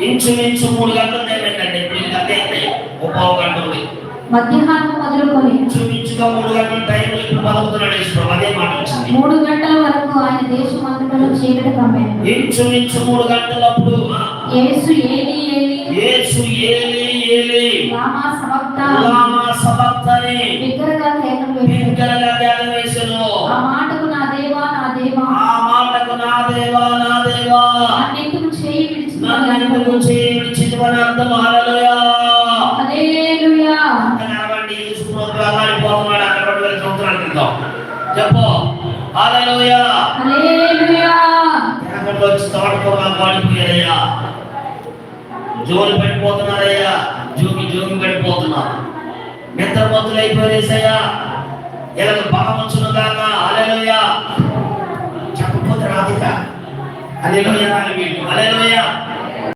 ఇంచుమించు 3 గంటలు టైం ఇప్పుడు అదే ఒక పావు గంట ఉంది. మధ్యాహ్నం మొదలుకొని ఇంచుమించుగా 3 గంటల టైం ఇప్పుడు బతుకుతున్నాడు యేసు. అదే మాట వచ్చింది. 3 గంటల వరకు ఆయన దేశం అంతటా చీకటి కమ్మాను. ఇంచుమించు 3 గంటలప్పుడు యేసు ఏలీ ఏలీ యేసు ఏలీ ఏలీ లామా సబక్తాని బిగ్గరగా కేకలు వేసెను. ఆ మాటకు నా దేవా నా దేవా నా దేవా నన్నెందుకు చేయి విడిచితివని అర్థం. హల్లెలూయా హల్లెలూయా. కనబడి యేసు ప్రభువు ఆడిపోతున్నాడు. అక్కడ 2000 సంవత్సరాల క్రితం. చెప్పు హల్లెలూయా హల్లెలూయా. అక్కడ వచ్చి తోటకూరగా మాడిపోయారయ్యా. జోలు పడిపోతున్నారయ్యా. జోగి పడిపోతున్నారు. నిద్రమత్తులు అయిపోయేసయ్యా. ఇలా బలవంచును గాక. హల్లెలూయా. చెప్పకపోతే రాదిక. హల్లెలూయా. హల్లెలూయా.